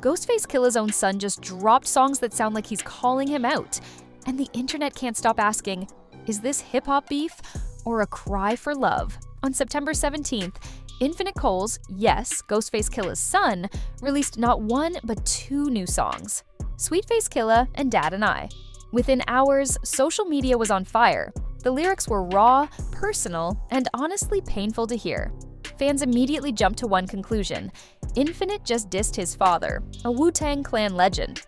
Ghostface Killah's own son just dropped songs that sound like he's calling him out. And the internet can't stop asking, is this hip-hop beef or a cry for love? On September 17th, Infinite Cole's, yes, Ghostface Killah's son, released not one but two new songs, SweetFaceKillah and Dad I. Within hours, social media was on fire. The lyrics were raw, personal, and honestly painful to hear. Fans immediately jumped to one conclusion: Infinite just dissed his father, a Wu-Tang Clan legend.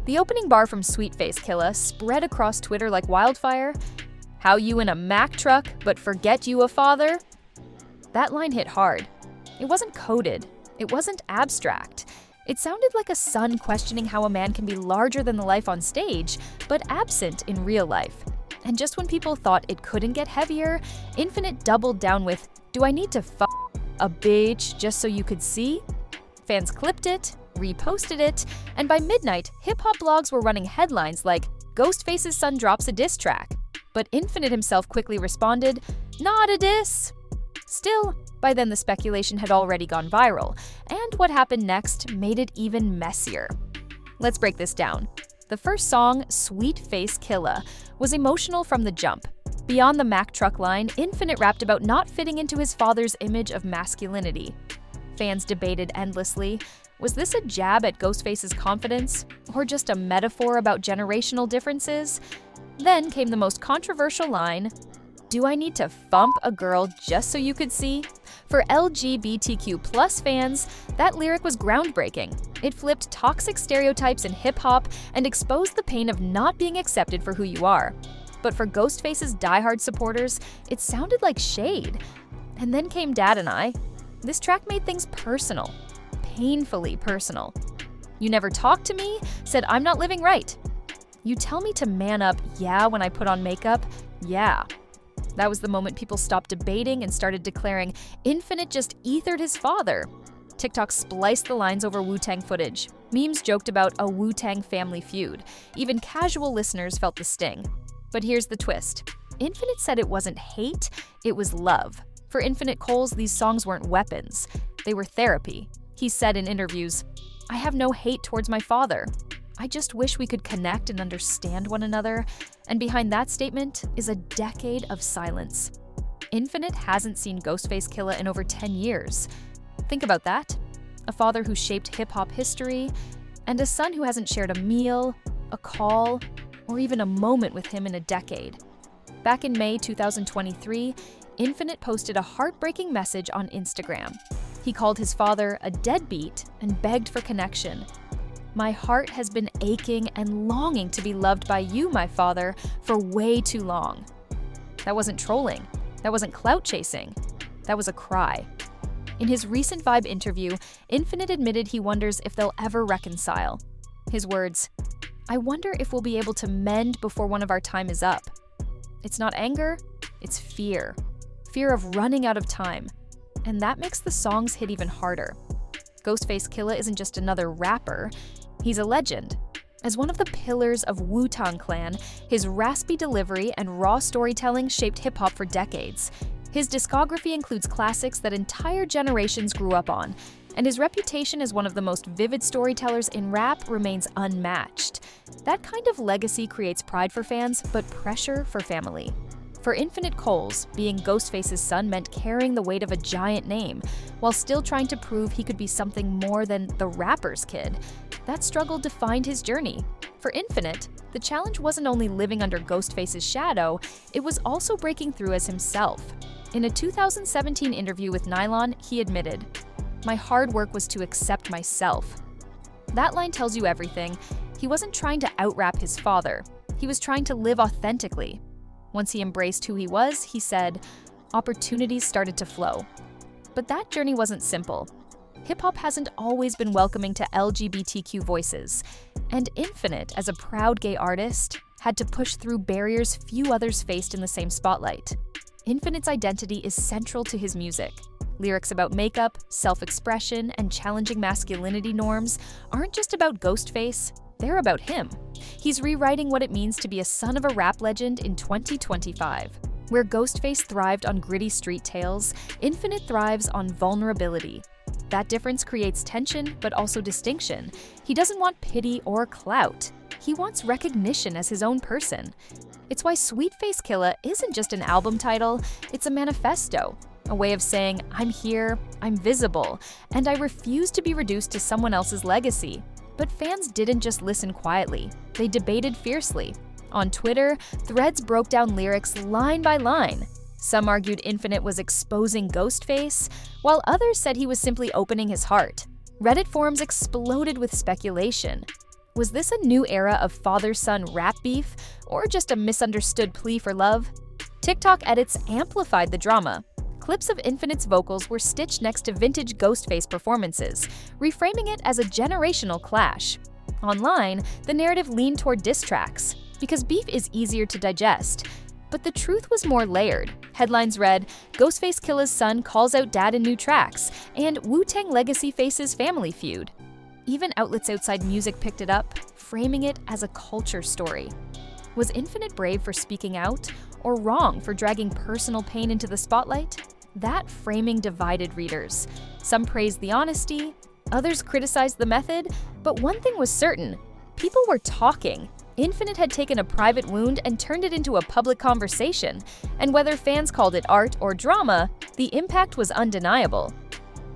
The opening bar from SweetFaceKillah spread across Twitter like wildfire. How you in a Mack truck, but forget you a father? That line hit hard. It wasn't coded. It wasn't abstract. It sounded like a son questioning how a man can be larger than the life on stage, but absent in real life. And just when people thought it couldn't get heavier, Infinite doubled down with, "Do I need to f*** a bitch just so you could see?" Fans clipped it, reposted it, and by midnight, hip-hop blogs were running headlines like, "Ghostface's son drops a diss track." But Infinite himself quickly responded, "Not a diss." Still, by then the speculation had already gone viral, and what happened next made it even messier. Let's break this down. The first song, SweetFaceKillah, was emotional from the jump. Beyond the Mack truck line, Infinite rapped about not fitting into his father's image of masculinity. Fans debated endlessly. Was this a jab at Ghostface's confidence, or just a metaphor about generational differences? Then came the most controversial line, "Do I need to thump a girl just so you could see?" For LGBTQ+ fans, that lyric was groundbreaking. It flipped toxic stereotypes in hip-hop and exposed the pain of not being accepted for who you are. But for Ghostface's diehard supporters, it sounded like shade. And then came Dad I. This track made things personal. Painfully personal. "You never talk to me, said I'm not living right. You tell me to man up, yeah, when I put on makeup, yeah." That was the moment people stopped debating and started declaring Infinite just ethered his father. TikTok spliced the lines over Wu-Tang footage. Memes joked about a Wu-Tang family feud. Even casual listeners felt the sting. But here's the twist. Infinite said it wasn't hate, it was love. For Infinite Coles, these songs weren't weapons. They were therapy. He said in interviews, "I have no hate towards my father. I just wish we could connect and understand one another." And behind that statement is a decade of silence. Infinite hasn't seen Ghostface Killah in over 10 years. Think about that. A father who shaped hip-hop history, and a son who hasn't shared a meal, a call, or even a moment with him in a decade. Back in May 2023, Infinite posted a heartbreaking message on Instagram. He called his father a deadbeat and begged for connection. "My heart has been aching and longing to be loved by you, my father, for way too long." That wasn't trolling. That wasn't clout chasing. That was a cry. In his recent Vibe interview, Infinite admitted he wonders if they'll ever reconcile. His words, "I wonder if we'll be able to mend before one of our time is up." It's not anger, it's fear. Fear of running out of time. And that makes the songs hit even harder. Ghostface Killah isn't just another rapper, he's a legend. As one of the pillars of Wu-Tang Clan, his raspy delivery and raw storytelling shaped hip-hop for decades. His discography includes classics that entire generations grew up on, and his reputation as one of the most vivid storytellers in rap remains unmatched. That kind of legacy creates pride for fans, but pressure for family. For Infinite Coles, being Ghostface's son meant carrying the weight of a giant name, while still trying to prove he could be something more than the rapper's kid. That struggle defined his journey. For Infinite, the challenge wasn't only living under Ghostface's shadow, it was also breaking through as himself. In a 2017 interview with Nylon, he admitted, "My hard work was to accept myself." That line tells you everything. He wasn't trying to out-rap his father. He was trying to live authentically. Once he embraced who he was, he said, opportunities started to flow. But that journey wasn't simple. Hip-hop hasn't always been welcoming to LGBTQ voices, and Infinite, as a proud gay artist, had to push through barriers few others faced in the same spotlight. Infinite's identity is central to his music. Lyrics about makeup, self-expression, and challenging masculinity norms aren't just about Ghostface, they're about him. He's rewriting what it means to be a son of a rap legend in 2025. Where Ghostface thrived on gritty street tales, Infinite thrives on vulnerability. That difference creates tension, but also distinction. He doesn't want pity or clout. He wants recognition as his own person. It's why SweetFaceKillah isn't just an album title, it's a manifesto, a way of saying, I'm here, I'm visible, and I refuse to be reduced to someone else's legacy. But fans didn't just listen quietly, they debated fiercely. On Twitter, threads broke down lyrics line by line. Some argued Infinite was exposing Ghostface, while others said he was simply opening his heart. Reddit forums exploded with speculation. Was this a new era of father-son rap beef, or just a misunderstood plea for love? TikTok edits amplified the drama. Clips of Infinite's vocals were stitched next to vintage Ghostface performances, reframing it as a generational clash. Online, the narrative leaned toward diss tracks, because beef is easier to digest. But the truth was more layered. Headlines read, Ghostface Killah's son calls out dad in new tracks, and Wu-Tang legacy faces family feud. Even outlets outside music picked it up, framing it as a culture story. Was Infinite brave for speaking out, or wrong for dragging personal pain into the spotlight? That framing divided readers. Some praised the honesty, others criticized the method, but one thing was certain: people were talking. Infinite had taken a private wound and turned it into a public conversation, and whether fans called it art or drama, the impact was undeniable.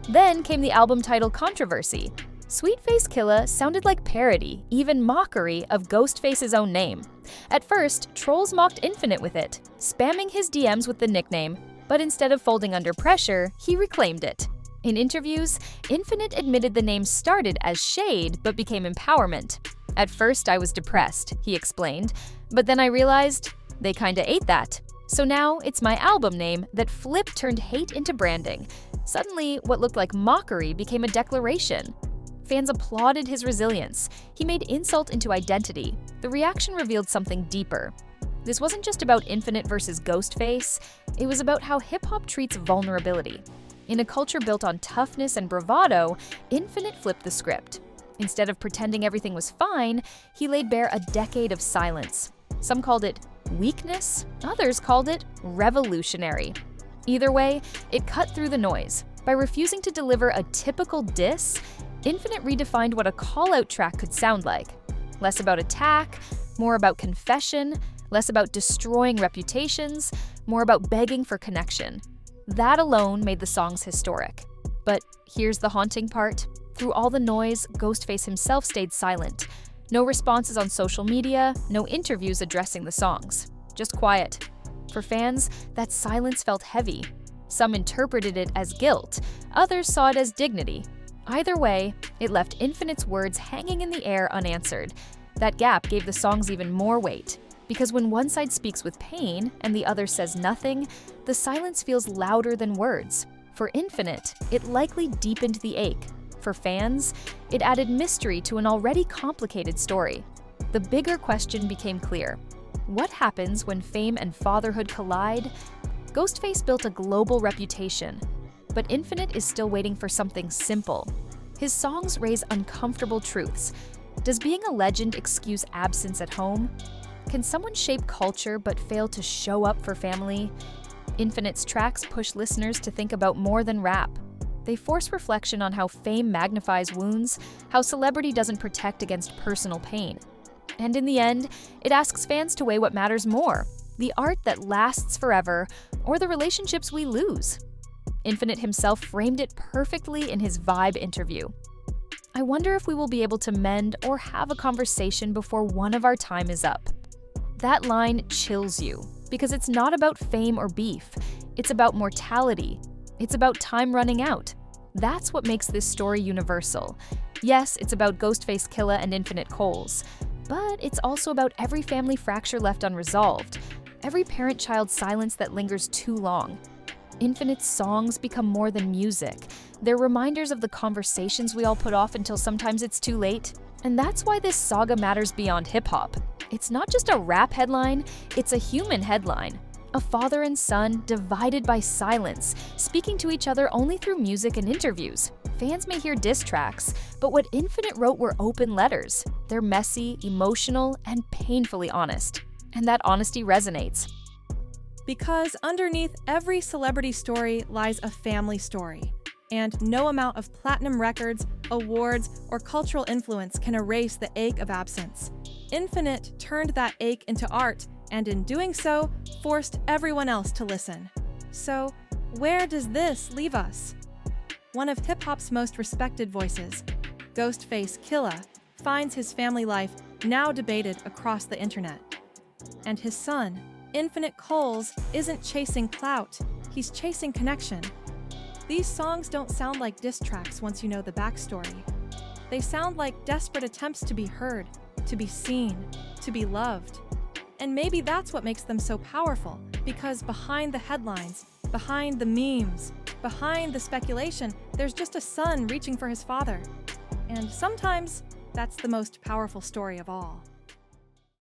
Then came the album title controversy. SweetFaceKillah sounded like parody, even mockery, of Ghostface's own name. At first, trolls mocked Infinite with it, spamming his DMs with the nickname, but instead of folding under pressure, he reclaimed it. In interviews, Infinite admitted the name started as shade but became empowerment. At first, I was depressed, he explained, but then I realized they kinda ate that. So now it's my album name that turned hate into branding. Suddenly, what looked like mockery became a declaration. Fans applauded his resilience. He made insult into identity. The reaction revealed something deeper. This wasn't just about Infinite versus Ghostface, it was about how hip-hop treats vulnerability. In a culture built on toughness and bravado, Infinite flipped the script. Instead of pretending everything was fine, he laid bare a decade of silence. Some called it weakness, others called it revolutionary. Either way, it cut through the noise. By refusing to deliver a typical diss, Infinite redefined what a call-out track could sound like. Less about attack, more about confession, less about destroying reputations, more about begging for connection. That alone made the songs historic. But here's the haunting part. Through all the noise, Ghostface himself stayed silent. No responses on social media, no interviews addressing the songs. Just quiet. For fans, that silence felt heavy. Some interpreted it as guilt, others saw it as dignity. Either way, it left Infinite's words hanging in the air unanswered. That gap gave the songs even more weight, because when one side speaks with pain and the other says nothing, the silence feels louder than words. For Infinite, it likely deepened the ache. For fans, it added mystery to an already complicated story. The bigger question became clear. What happens when fame and fatherhood collide? Ghostface built a global reputation, but Infinite is still waiting for something simple. His songs raise uncomfortable truths. Does being a legend excuse absence at home? Can someone shape culture but fail to show up for family? Infinite's tracks push listeners to think about more than rap. They force reflection on how fame magnifies wounds, how celebrity doesn't protect against personal pain. And in the end, it asks fans to weigh what matters more: the art that lasts forever, or the relationships we lose. Infinite himself framed it perfectly in his Vibe interview. I wonder if we will be able to mend or have a conversation before one of our time is up. That line chills you, because it's not about fame or beef. It's about mortality. It's about time running out. That's what makes this story universal. Yes, it's about Ghostface Killah and Infinite Coles, but it's also about every family fracture left unresolved, every parent-child silence that lingers too long. Infinite's songs become more than music. They're reminders of the conversations we all put off until sometimes it's too late. And that's why this saga matters beyond hip-hop. It's not just a rap headline, it's a human headline. A father and son divided by silence, speaking to each other only through music and interviews. Fans may hear diss tracks, but what Infinite wrote were open letters. They're messy, emotional, and painfully honest. And that honesty resonates. Because underneath every celebrity story lies a family story. And no amount of platinum records, awards, or cultural influence can erase the ache of absence. Infinite turned that ache into art, and in doing so, forced everyone else to listen. So, where does this leave us? One of hip-hop's most respected voices, Ghostface Killah, finds his family life now debated across the internet. And his son, Infinite Coles, isn't chasing clout, he's chasing connection. These songs don't sound like diss tracks once you know the backstory. They sound like desperate attempts to be heard, to be seen, to be loved. And maybe that's what makes them so powerful, because behind the headlines, behind the memes, behind the speculation, there's just a son reaching for his father. And sometimes, that's the most powerful story of all.